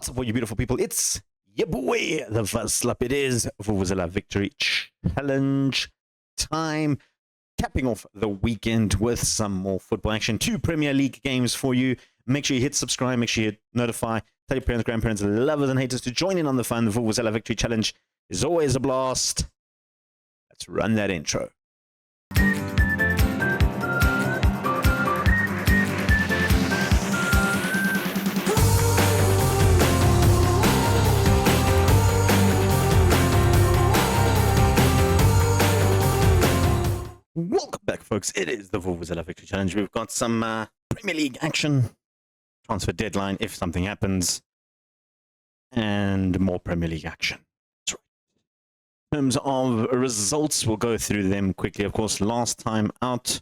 What's up, all you beautiful people? It's your boy, the Vuvuzela. It is Vuvuzela Victory Challenge time. Capping off the weekend with some more football action. 2 Premier League games for you. Make sure you hit subscribe. Make sure you hit notify. Tell your parents, grandparents, lovers, and haters to join in on the fun. The Vuvuzela Victory Challenge is always a blast. Let's run that intro. Welcome back, folks. It is the Vuvuzela Victory Challenge. We've got some Premier League action, transfer deadline if something happens, and more Premier League action. That's right. In terms of results, we'll go through them quickly. Of course, last time out,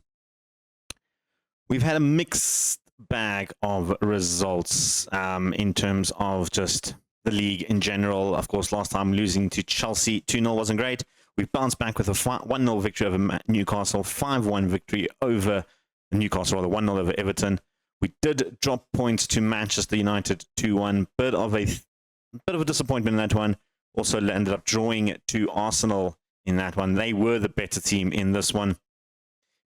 we've had a mixed bag of results in terms of just the league in general. Of course, last time losing to Chelsea 2-0 wasn't great. We bounced back with a 1-0 victory over Newcastle, 5-1 victory over Newcastle, rather 1-0 over Everton. We did drop points to Manchester United 2-1. Bit of a disappointment in that one. Also ended up drawing to Arsenal in that one. They were the better team in this one.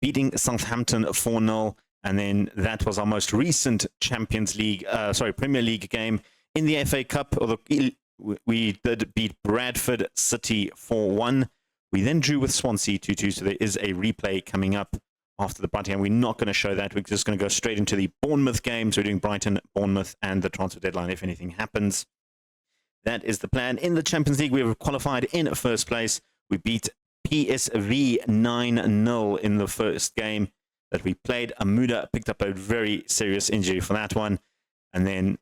Beating Southampton 4-0. And then that was our most recent Premier League game in the FA Cup. We did beat Bradford City 4-1. We then drew with Swansea 2-2, so there is a replay coming up after the Brighton game. We're not going to show that. We're just going to go straight into the Bournemouth game. So we're doing Brighton, Bournemouth, and the transfer deadline if anything happens. That is the plan. In the Champions League, we were qualified in first place. We beat PSV 9-0 in the first game that we played. Amuda picked up a very serious injury for that one. And then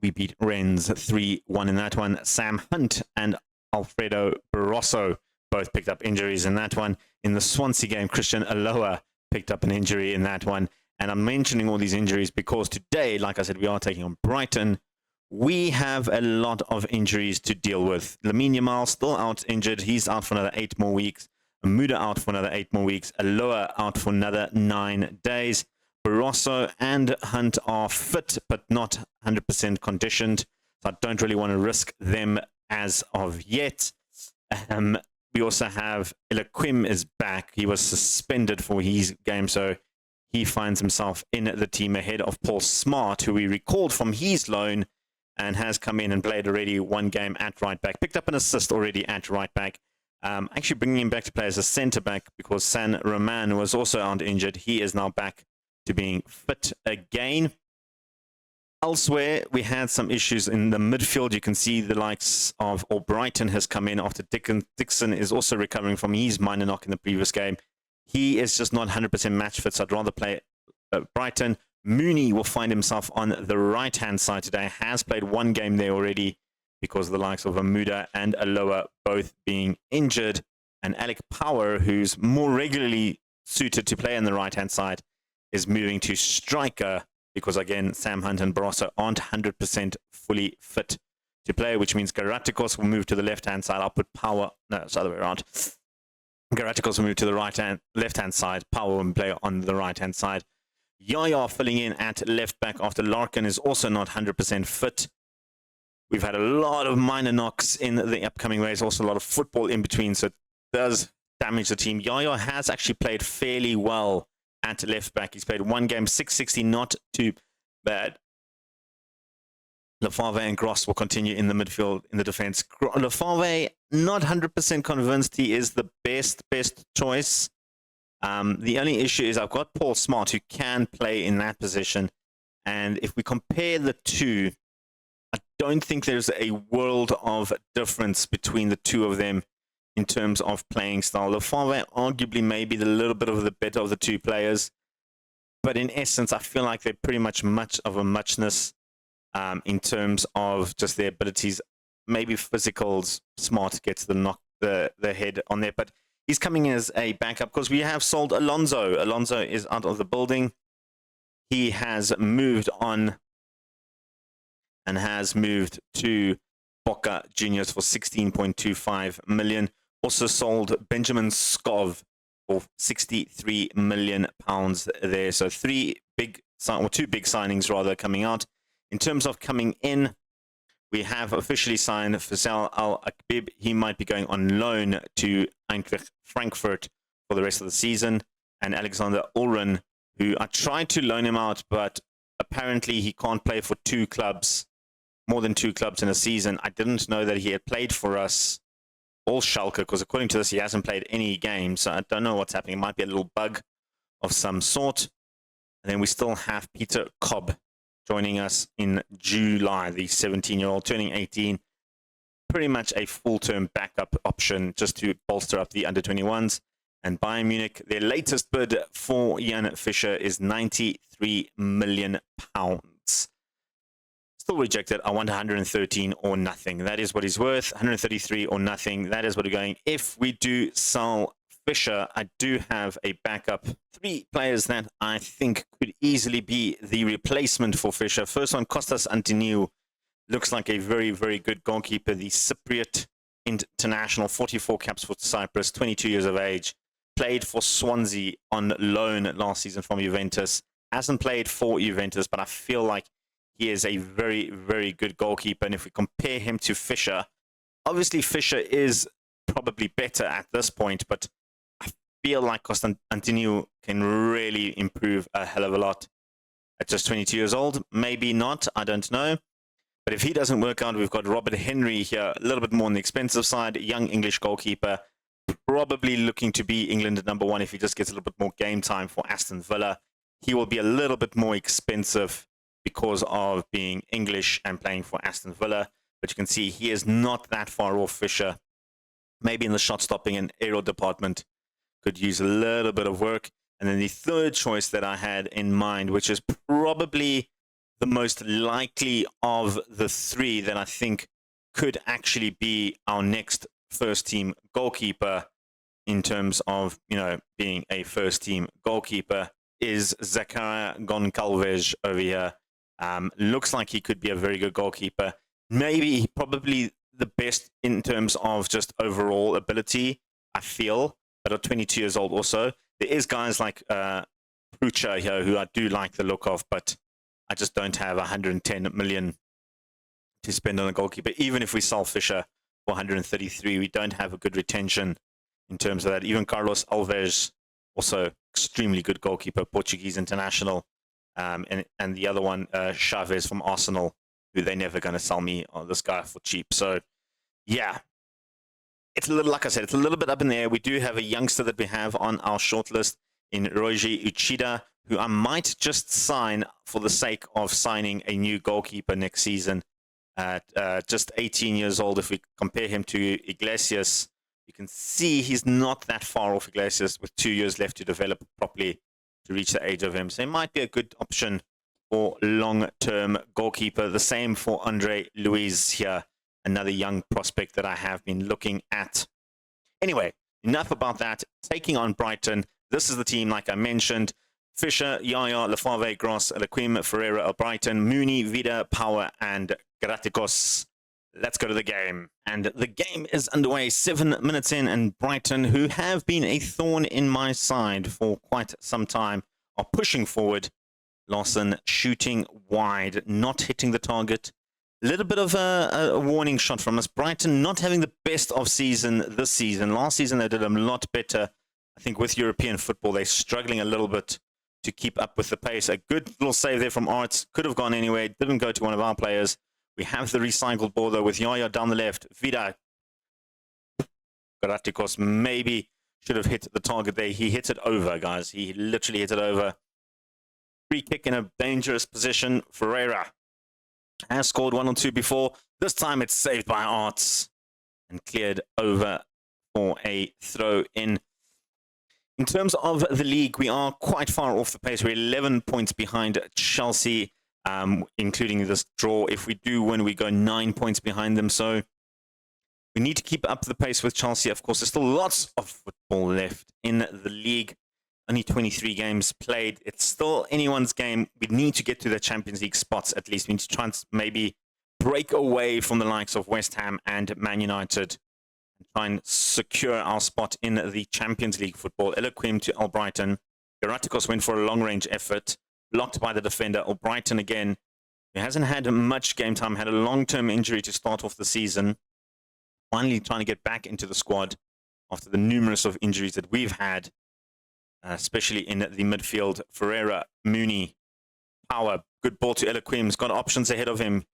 we beat Rennes 3-1 in that one. Sam Hunt and Alfredo Barroso both picked up injuries in that one. In the Swansea game, Christian Aloha picked up an injury in that one. And I'm mentioning all these injuries because today, like I said, we are taking on Brighton. We have a lot of injuries to deal with. Lamine Yamal still out injured. He's out for another 8 more weeks. Amuda out for another 8 more weeks. Aloha out for another 9 days. Barroso and Hunt are fit, but not 100% conditioned. So I don't really want to risk them as of yet. We also have Ilaquim is back. He was suspended for his game, so he finds himself in the team ahead of Paul Smart, who we recalled from his loan and has come in and played already 1 game at right back. Picked up an assist already at right back. Actually bringing him back to play as a centre back because San Roman was also out injured. He is now back to being fit again. Elsewhere, we had some issues in the midfield. You can see the likes of Brighton has come in after Dixon is also recovering from his minor knock in the previous game. He is just not 100% match fit, so I'd rather play Brighton. Mooney will find himself on the right-hand side today. Has played 1 game there already because of the likes of Amuda and Aloha both being injured. And Alec Power, who's more regularly suited to play on the right-hand side, is moving to striker because, again, Sam Hunt and Barroso aren't 100% fully fit to play, which means Garatikos will move to the left-hand side. I'll put Power... No, it's the other way around. Garatikos will move to the left-hand side. Power will play on the right-hand side. Yaya filling in at left-back after Larkin is also not 100% fit. We've had a lot of minor knocks in the upcoming race, also a lot of football in between, so it does damage the team. Yaya has actually played fairly well at left back. He's played 1 game, 660, not too bad. Lefave and Gross will continue in the midfield, in the defense. Lefave, not 100% convinced he is the best choice. The only issue is I've got Paul Smart who can play in that position. And if we compare the two, I don't think there's a world of difference between the two of them in terms of playing style. Lefave arguably may be the little bit of the better of the two players, but in essence, I feel like they're pretty much of a muchness in terms of just their abilities. Maybe physicals, Smart gets the head on there, but he's coming in as a backup because we have sold Alonso. Alonso is out of the building. He has moved on and has moved to Boca Juniors for 16.25 million. Also sold Benjamin Skov for £63 million there. So 2 big signings rather coming out. In terms of coming in, we have officially signed Faisal Al-Akbib. He might be going on loan to Eintracht Frankfurt for the rest of the season. And Alexander Ulren, who I tried to loan him out, but apparently he can't play for two clubs, more than two clubs in a season. I didn't know that he had played for us, all Schalke, because according to this, he hasn't played any games. So I don't know what's happening. It might be a little bug of some sort. And then we still have Peter Cobb joining us in July, the 17-year-old, turning 18. Pretty much a full-term backup option just to bolster up the under-21s. And Bayern Munich, their latest bid for Jan Fischer is £93 million. Still rejected. I want 113 or nothing. That is what he's worth. 133 or nothing. That is what we're going. If we do sell Fischer, I do have a backup. 3 players that I think could easily be the replacement for Fischer. First one, Kostas Antoniou. Looks like a very, very good goalkeeper. The Cypriot international, 44 caps for Cyprus, 22 years of age. Played for Swansea on loan last season from Juventus. Hasn't played for Juventus, but I feel like he is a very, very good goalkeeper. And if we compare him to Fischer, obviously Fischer is probably better at this point, but I feel like Kostas Antoniou can really improve a hell of a lot at just 22 years old. Maybe not, I don't know. But if he doesn't work out, we've got Robert Henry here, a little bit more on the expensive side, young English goalkeeper, probably looking to be England number 1 if he just gets a little bit more game time for Aston Villa. He will be a little bit more expensive because of being English and playing for Aston Villa. But you can see he is not that far off Fischer. Maybe in the shot stopping and aerial department could use a little bit of work. And then the third choice that I had in mind, which is probably the most likely of the 3 that I think could actually be our next first team goalkeeper in terms of, being a first team goalkeeper, is Zakaria Goncalves over here. Looks like he could be a very good goalkeeper. Maybe probably the best in terms of just overall ability, I feel, but at 22 years old also. There is guys like Prucha here who I do like the look of, but I just don't have 110 million to spend on a goalkeeper. Even if we sell Fischer for 133, we don't have a good retention in terms of that. Even Carlos Alves, also extremely good goalkeeper, Portuguese international. And the other one, Chavez from Arsenal, who they're never going to sell me this guy for cheap. So, yeah, it's a little, like I said, it's a little bit up in the air. We do have a youngster that we have on our shortlist in Roji Uchida, who I might just sign for the sake of signing a new goalkeeper next season. At just 18 years old, if we compare him to Iglesias, you can see he's not that far off Iglesias with 2 years left to develop properly to reach the age of him. So it might be a good option for long-term goalkeeper. The same for Andre Luiz here, another young prospect that I have been looking at. Anyway, enough about that. Taking on Brighton. This is the team, like I mentioned. Fischer, Yaya, Lefave, Gross, Lequim, Ferreira of Brighton, Mooney, Vida, Power, and Gratikos. Let's go to the game. And the game is underway 7 minutes in, and Brighton, who have been a thorn in my side for quite some time, are pushing forward. Lawson shooting wide, not hitting the target. A little bit of a warning shot from us. Brighton not having the best of season this season. Last season they did a lot better. I think with European football, they're struggling a little bit to keep up with the pace. A good little save there from Arts. Could have gone anywhere. Didn't go to one of our players. We have the recycled ball, though, with Yaya down the left. Vida. Gratikos maybe should have hit the target there. He hit it over, guys. He literally hit it over. Free kick in a dangerous position. Ferreira has scored 1 or 2 before. This time it's saved by Arts and cleared over for a throw-in. In terms of the league, we are quite far off the pace. We're 11 points behind Chelsea, including this draw. If we do win, we go 9 points behind them. So we need to keep up the pace with Chelsea. Of course, there's still lots of football left in the league. Only 23 games played. It's still anyone's game. We need to get to the Champions League spots at least. We need to try and maybe break away from the likes of West Ham and Man United and try and secure our spot in the Champions League football. Eloquim to Albrighton. Gratikos went for a long-range effort, blocked by the defender. Albrighton again He hasn't had much game time, had a long-term injury to start off the season. Finally trying to get back into the squad after the numerous of injuries that we've had, especially in the midfield. Ferreira, Mooney, Power, good ball to Eloquim. He's got options ahead of him.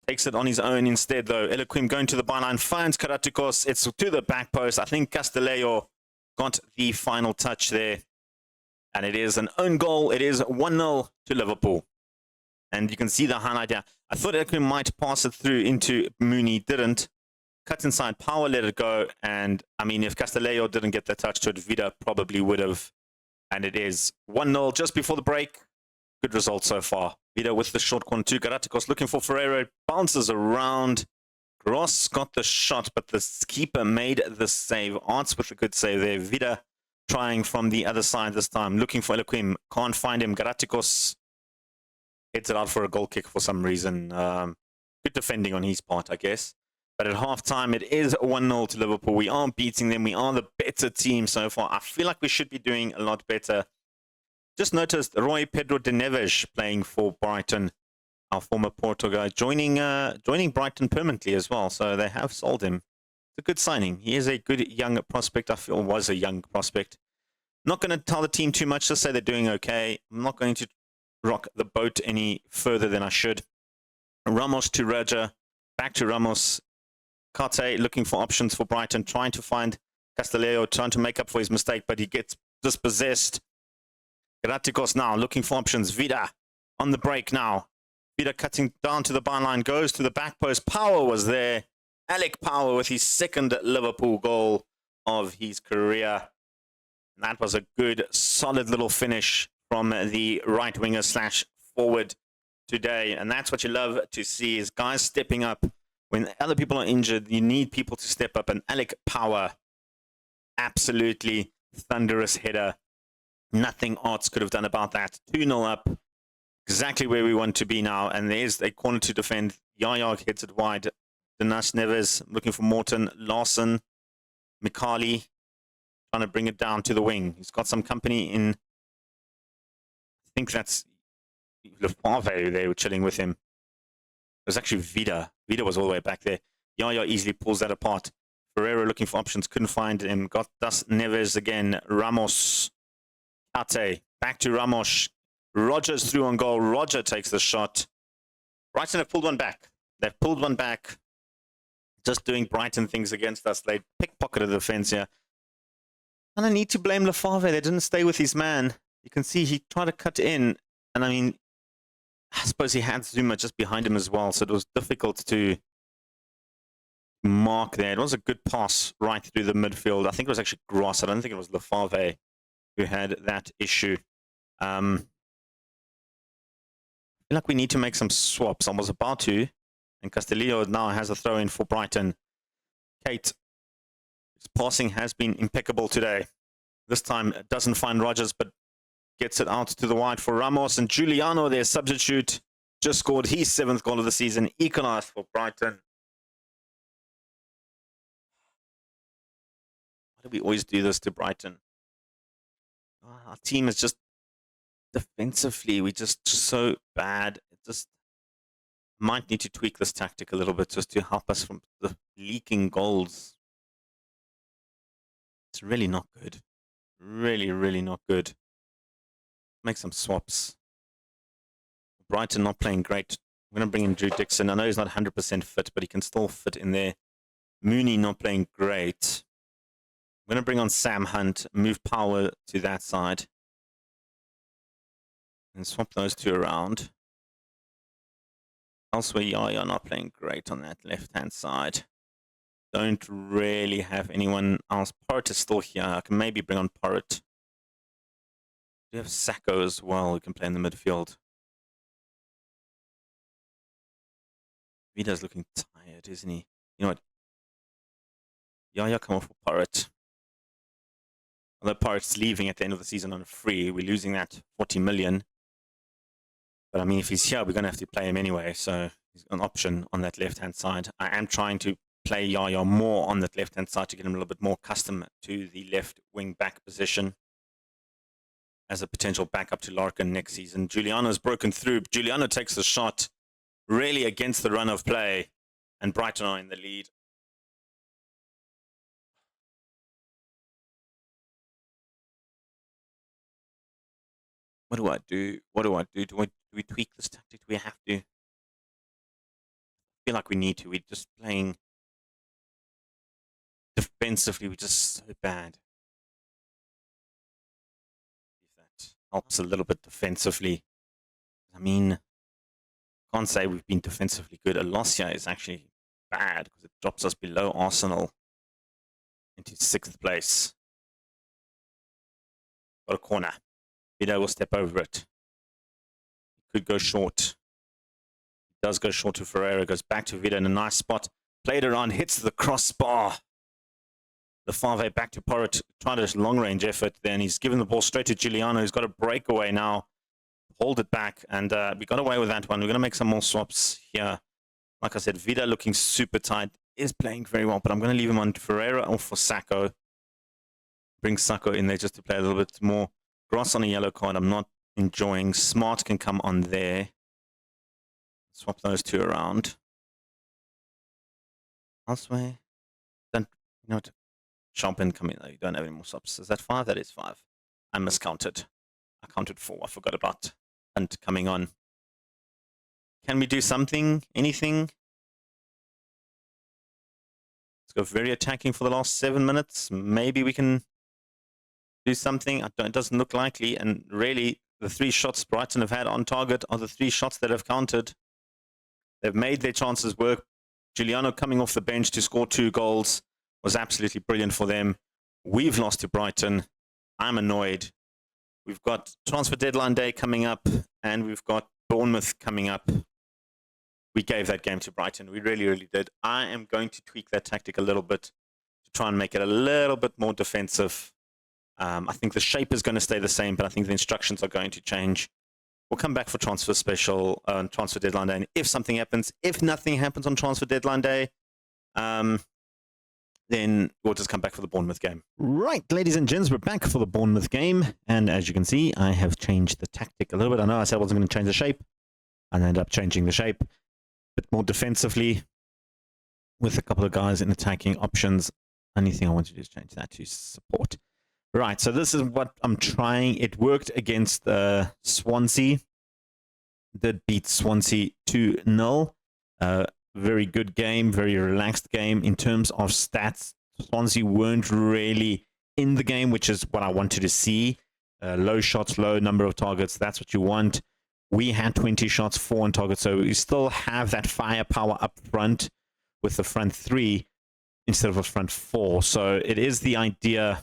Takes it on his own instead, though. Eloquim going to the byline, finds Karatukos. It's to the back post. I think Casteleo got the final touch there. And it is an own goal. It is 1-0 to Liverpool. And you can see the highlight here. I thought Eloquim might pass it through into Mooney. Didn't. Cut inside. Power let it go. And, I mean, if Casteleo didn't get the touch to it, Vida probably would have. And it is 1-0 just before the break. Good result so far. Vida with the short corner to Karatukos looking for Ferreira. Bounces around. Gross got the shot, but the keeper made the save. Arts with a good save there. Vida trying from the other side this time. Looking for Eloquim. Can't find him. Karatukos hits it out for a goal kick for some reason. Good defending on his part, I guess. But at halftime, it is 1-0 to Liverpool. We are beating them. We are the better team so far. I feel like we should be doing a lot better. Just noticed Roy Pedro de Neves playing for Brighton, our former Porto guy, joining Brighton permanently as well. So they have sold him. It's a good signing. He is a good young prospect. I feel was a young prospect. Not going to tell the team too much. Just say they're doing okay. I'm not going to rock the boat any further than I should. Ramos to Roger. Back to Ramos. Karte looking for options for Brighton. Trying to find Casteleo. Trying to make up for his mistake. But he gets dispossessed. Karatukos now looking for options. Vida on the break now. Vida cutting down to the byline. Goes to the back post. Power was there. Alec Power with his second Liverpool goal of his career. And that was a good, solid little finish from the right winger / forward today. And that's what you love to see is guys stepping up. When other people are injured, you need people to step up. And Alec Power, absolutely thunderous header. Nothing Arts could have done about that. 2-0 up. Exactly where we want to be now. And there's a corner to defend. Yaya hits it wide. Dinas Neves looking for Morton. Larson. Mikali trying to bring it down to the wing. He's got some company in. I think that's Lefave they were chilling with him. It was actually Vida. Vida was all the way back there. Yaya easily pulls that apart. Ferreira looking for options. Couldn't find him. Got Das Neves again. Ramos. Ate, back to Ramos. Rogers through on goal. Roger takes the shot. Brighton have pulled one back. They've pulled one back. Just doing Brighton things against us. They pickpocketed the defense here. And I need to blame Lefave. They didn't stay with his man. You can see he tried to cut in. And I mean, I suppose he had Zuma just behind him as well. So it was difficult to mark there. It was a good pass right through the midfield. I think it was actually Gross. I don't think it was Lefave who had that issue. I feel like we need to make some swaps. I was about to. And Casteleo now has a throw-in for Brighton. Kate, his passing has been impeccable today. This time it doesn't find Rogers, but gets it out to the wide for Ramos. And Giuliano, their substitute, just scored his 7th goal of the season. Equalised for Brighton. Why do we always do this to Brighton? Our team is just defensively, we're just so bad. It just might need to tweak this tactic a little bit just to help us from the leaking goals. It's really not good. Really, really not good. Make some swaps. Brighton not playing great. I'm going to bring in Drew Dixon. I know he's not 100% fit, but he can still fit in there. Mooney not playing great. I'm going to bring on Sam Hunt, move Power to that side. And swap those two around. Elsewhere, Yaya not playing great on that left-hand side. Don't really have anyone else. Porritt is still here. I can maybe bring on Porritt. We have Sacco as well who can play in the midfield. Vida's looking tired, isn't he? You know what? Yaya come off for Porritt. Although Porritt's leaving at the end of the season on a free, we're losing that 40 million. But I mean, if he's here, we're going to have to play him anyway. So he's an option on that left-hand side. I am trying to play Yaya more on that left-hand side to get him a little bit more accustomed to the left wing-back position. as a potential backup to Larkin next season. Giuliano's broken through. Giuliano takes the shot really against the run of play, and Brighton are in the lead. What do I do? What do I do? Do we tweak this tactic? Do we have to? I feel like we need to. We're just playing defensively. We're just so bad. If that helps a little bit defensively. I mean, I can't say we've been defensively good. A loss here is actually bad because it drops us below Arsenal into 6th place. Got a corner. Vida will step over it. He could go short. He does go short to Ferreira. Goes back to Vida in a nice spot. Played around, hits the crossbar. The Fave back to Porritt. Tried a long-range effort. Then he's given the ball straight to Giuliano. He's got a breakaway now. Hold it back. And we got away with that one. We're going to make some more swaps here. Like I said, Vida looking super tight. Is playing very well. But I'm going to leave him on Ferreira or for Sacco. Bring Sacco in there just to play a little bit more. Gross on a yellow card, I'm not enjoying. Smart can come on there. Swap those two around. Elsewhere. Then, you know what? Champagne coming. You don't have any more subs. Is that 5? That is 5. I miscounted. I counted 4. I forgot about Hunt coming on. Can we do something? Anything? Let's go very attacking for the last 7 minutes. Maybe we can do something. It doesn't look likely, and really the 3 shots Brighton have had on target are the 3 shots that have counted. They've made their chances work. Giuliano coming off the bench to score 2 goals was absolutely brilliant for them. We've lost to Brighton. I'm annoyed. We've got transfer deadline day coming up, and we've got Bournemouth coming up. We gave that game to Brighton. We really, really did. I am going to tweak that tactic a little bit to try and make it a little bit more defensive. I think the shape is going to stay the same, but I think the instructions are going to change. We'll come back for transfer special on transfer deadline day. And if something happens, if nothing happens on transfer deadline day, then we'll just come back for the Bournemouth game. Right, ladies and gents, we're back for the Bournemouth game. And as you can see, I have changed the tactic a little bit. I know I said I wasn't going to change the shape. I ended up changing the shape a bit more defensively with a couple of guys in attacking options. Only thing I want to do is change that to support. Right, so this is what I'm trying. It worked against Swansea. Did beat Swansea 2-0. Very good game, very relaxed game. In terms of stats, Swansea weren't really in the game, which is what I wanted to see. Low shots, low number of targets. That's what you want. We had 20 shots, 4 on target, so you still have that firepower up front with the front 3 instead of a front 4. So it is the idea,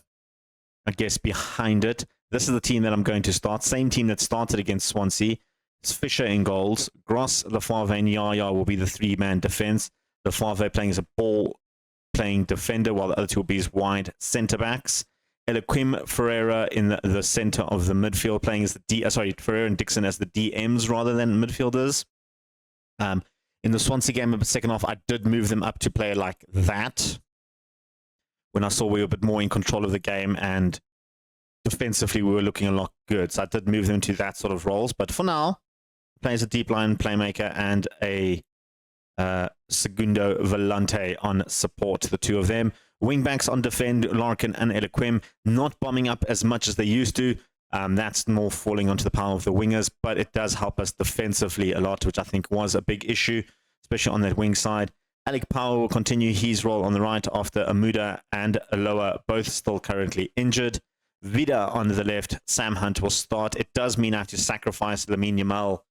I guess, behind it. This is the team that I'm going to start. Same team that started against Swansea. It's Fisher in goals. Gross, Lafave, and Yaya will be the 3-man defense. Lafave playing as a ball-playing defender, while the other 2 will be his wide centre-backs. Elequim Ferreira in the centre of the midfield, playing as the Ferreira and Dixon as the DMs rather than midfielders. In the Swansea game in the second half, I did move them up to play like that, when I saw we were a bit more in control of the game and defensively we were looking a lot good. So I did move them to that sort of roles. But for now, plays a deep line playmaker and a Segundo Volante on support, the 2 of them. Wingbacks on defend, Larkin and Elequim, not bombing up as much as they used to. That's more falling onto the power of the wingers, but it does help us defensively a lot, which I think was a big issue, especially on that wing side. Alec Power will continue his role on the right after Amuda and Aloha both still currently injured. Vida on the left, Sam Hunt will start. It does mean I have to sacrifice Lamine Yamal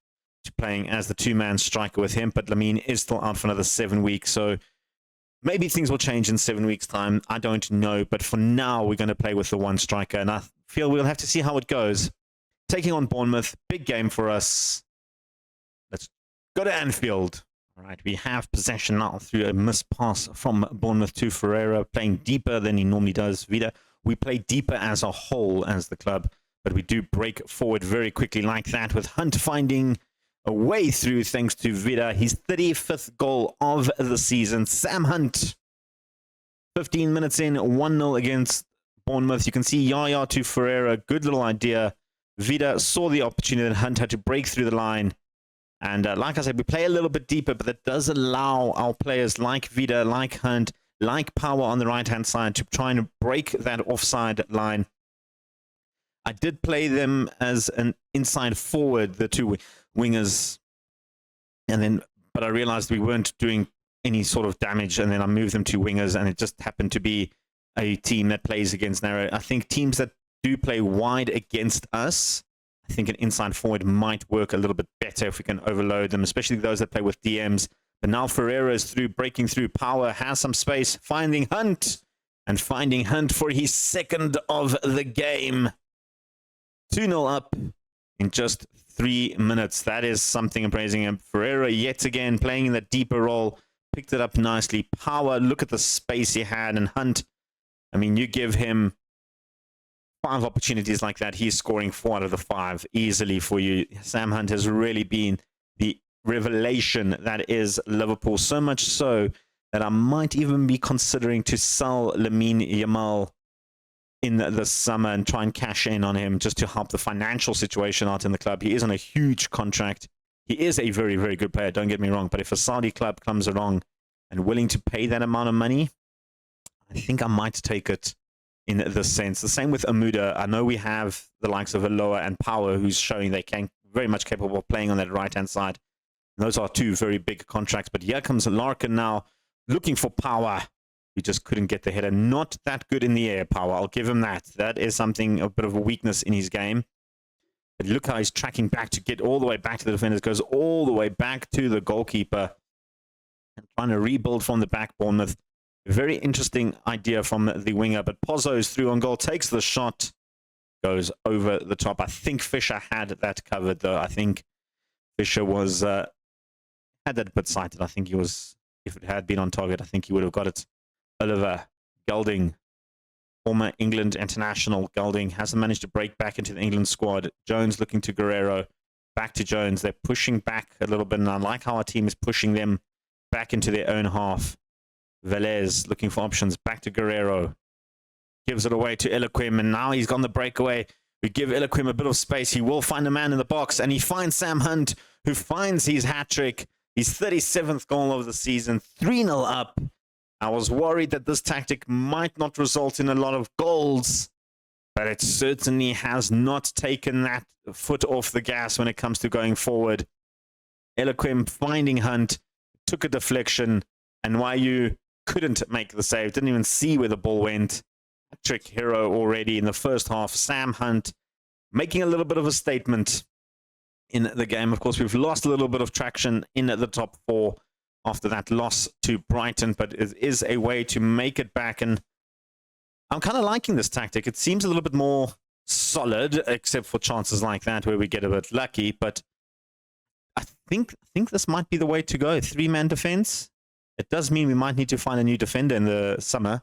to playing as the 2-man striker with him, but Lamine is still out for another 7 weeks, so maybe things will change in 7 weeks' time. I don't know, but for now, we're going to play with the 1 striker, and I feel we'll have to see how it goes. Taking on Bournemouth, big game for us. Let's go to Anfield. All right, we have possession now through a missed pass from Bournemouth to Ferreira, playing deeper than he normally does. Vida, we play deeper as a whole as the club, but we do break forward very quickly like that, with Hunt finding a way through thanks to Vida. His 35th goal of the season. Sam Hunt, 15 minutes in, 1-0 against Bournemouth. You can see Yaya to Ferreira. Good little idea Vida saw the opportunity and Hunt had to break through the line. And like I said, we play a little bit deeper, but that does allow our players like Vida, like Hunt, like Power on the right-hand side to try and break that offside line. I did play them as an inside forward, the two wingers, but I realized we weren't doing any sort of damage, and then I moved them to wingers, and it just happened to be a team that plays against narrow. I think teams that do play wide against us, I think an inside forward might work a little bit better if we can overload them, especially those that play with DMs. But now Ferreira is through, breaking through. Power has some space, finding Hunt, and finding Hunt for his second of the game. 2-0 up in just 3 minutes. That is something amazing. And Ferreira yet again playing in that deeper role, picked it up nicely. Power, look at the space he had. And Hunt, I mean, you give him 5 opportunities like that, he's scoring 4 out of the 5 easily for you. Sam Hunt has really been the revelation that is Liverpool, so much so that I might even be considering to sell Lamine Yamal in the summer and try and cash in on him just to help the financial situation out in the club. He is on a huge contract. He is a very, very good player, don't get me wrong, but if a Saudi club comes along and willing to pay that amount of money, I think I might take it in this sense. The same with Amuda. I know we have the likes of Aloha and Power who's showing they can very much capable of playing on that right-hand side. And those are 2 very big contracts. But here comes Larkin now looking for Power. He just couldn't get the header. Not that good in the air, Power. I'll give him that. That is something, a bit of a weakness in his game. But look how he's tracking back to get all the way back to the defenders. Goes all the way back to the goalkeeper. And trying to rebuild from the back, Bournemouth. Very interesting idea from the winger, but Pozzo is through on goal, takes the shot, goes over the top. I think Fisher had that covered, though. I think Fisher was had that bit sighted. I think he was, if it had been on target, I think he would have got it. Oliver Golding, former England international. Golding hasn't managed to break back into the England squad. Jones looking to Guerrero, back to Jones. They're pushing back a little bit, and I like how our team is pushing them back into their own half. Velez looking for options, back to Guerrero, gives it away to Illaquim, and now he's gone the breakaway. We give Illaquim a bit of space. He will find a man in the box, and he finds Sam Hunt, who finds his hat-trick, his 37th goal of the season, 3-0 up. I was worried that this tactic might not result in a lot of goals, but it certainly has not taken that foot off the gas when it comes to going forward. Illaquim finding Hunt, took a deflection, and Wayu couldn't make the save, didn't even see where the ball went. Trick hero already in the first half. Sam Hunt making a little bit of a statement in the game. Of course, we've lost a little bit of traction in the top 4 after that loss to Brighton, but it is a way to make it back, and I'm kind of liking this tactic. It seems a little bit more solid, except for chances like that where we get a bit lucky, but I think this might be the way to go. 3-man defense. It does mean we might need to find a new defender in the summer.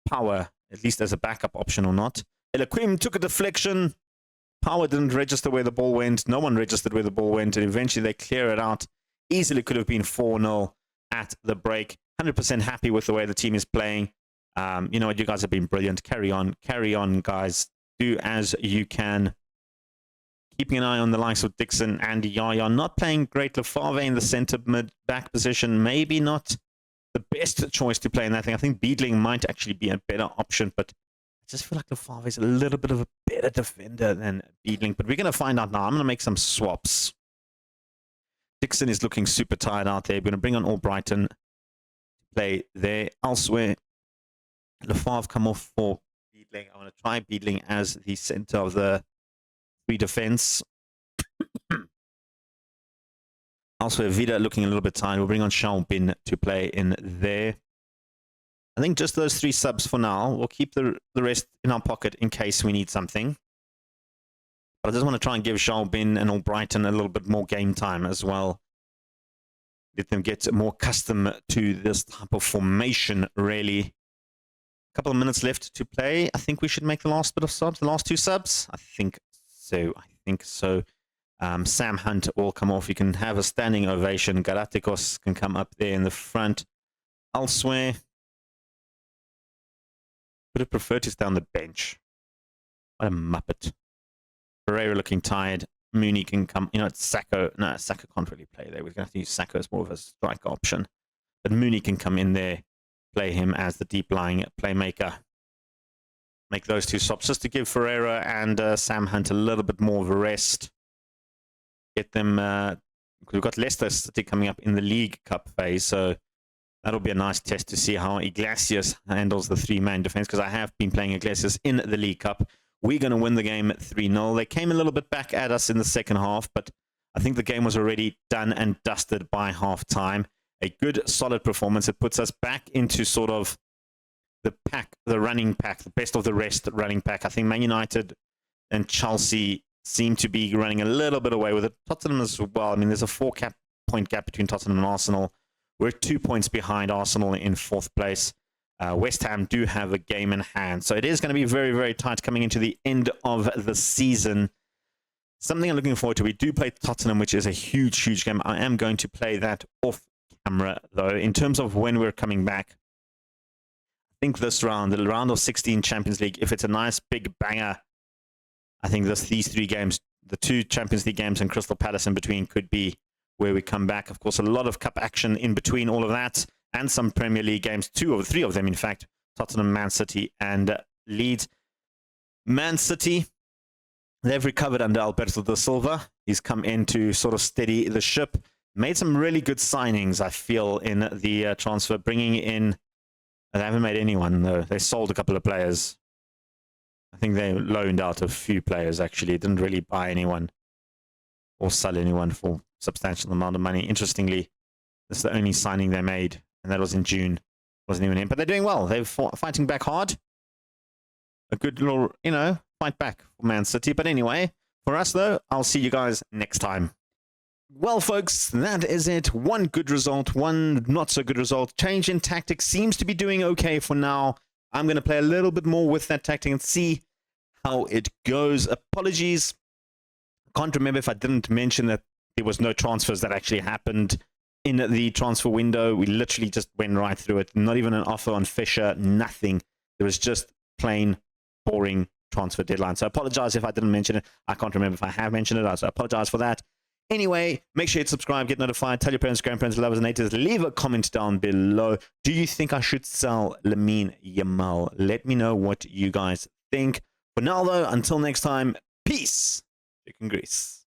Power, at least as a backup option or not. Illaquim took a deflection. Power didn't register where the ball went. No one registered where the ball went, and eventually they clear it out. Easily could have been 4-0 at the break. 100% happy with the way the team is playing. You know what? You guys have been brilliant. Carry on, guys. Do as you can. Keeping an eye on the likes of Dixon and Yaya. Not playing great. Lefave in the centre mid-back position. Maybe not the best choice to play in that thing. I think Beedling might actually be a better option, but I just feel like Lefave is a little bit of a better defender than Beedling. But we're going to find out now. I'm going to make some swaps. Dixon is looking super tired out there. We're going to bring on Albrighton to play there. Elsewhere, Lefave come off for Beedling. I want to try Beedling as the centre of the 3 defense. Elsewhere, Vida looking a little bit tired. We'll bring on Bin to play in there. I think just those 3 subs for now. We'll keep the rest in our pocket in case we need something. But I just want to try and give Bin and Albrighton a little bit more game time as well. Let them get more accustomed to this type of formation, really. A couple of minutes left to play. I think we should make the last bit of subs, the last 2 subs. I think so. Sam Hunt will come off. You can have a standing ovation. Garatikos can come up there in the front. Elsewhere, would have preferred to stay on the bench. What a muppet. Pereira looking tired. Mooney can come. You know, it's Sacco. No, Sacco can't really play there. We're going to have to use Sacco as more of a strike option. But Mooney can come in there, play him as the deep-lying playmaker. Make those two stops just to give Ferreira and Sam Hunt a little bit more of a rest. Get them... we've got Leicester City coming up in the League Cup phase, so that'll be a nice test to see how Iglesias handles the three-man defense, because I have been playing Iglesias in the League Cup. We're going to win the game 3-0. They came a little bit back at us in the second half, but I think the game was already done and dusted by half-time. A good, solid performance. It puts us back into sort of the pack, the running pack, the best of the rest running pack. I think Man United and Chelsea seem to be running a little bit away with it. Tottenham as well. I mean, there's a 4-point gap between Tottenham and Arsenal. We're 2 points behind Arsenal in 4th place. West Ham do have a game in hand. So it is going to be very, very tight coming into the end of the season. Something I'm looking forward to. We do play Tottenham, which is a huge, huge game. I am going to play that off camera, though. In terms of when we're coming back, I think this round, the round of 16 Champions League, if it's a nice big banger, I think these 3 games, the 2 Champions League games and Crystal Palace in between, could be where we come back. Of course, a lot of cup action in between all of that, and some Premier League games, 2 or 3 of them, in fact, Tottenham, Man City, and Leeds. Man City, they've recovered under Alberto da Silva. He's come in to sort of steady the ship. Made some really good signings, I feel, in the transfer, bringing in... They haven't made anyone, though. They sold a couple of players. I think they loaned out a few players, actually. Didn't really buy anyone or sell anyone for substantial amount of money. Interestingly, this is the only signing they made, and that was in June. Wasn't even in, but they're doing well. They're fighting back hard. A good little, you know, fight back for Man City. But anyway, for us, though, I'll see you guys next time. Well, folks, that is it. One good result, one not so good result. Change in tactics seems to be doing okay for now. I'm going to play a little bit more with that tactic and see how it goes. Apologies. Can't remember if I didn't mention that there was no transfers that actually happened in the transfer window. We literally just went right through it. Not even an offer on Fisher, nothing. There was just plain, boring transfer deadline. So I apologize if I didn't mention it. I can't remember if I have mentioned it. So I apologize for that. Anyway, make sure you subscribe, get notified, tell your parents, grandparents, lovers, and haters. Leave a comment down below. Do you think I should sell Lamine Yamal? Let me know what you guys think. For now, though, until next time, peace. Chicken grease.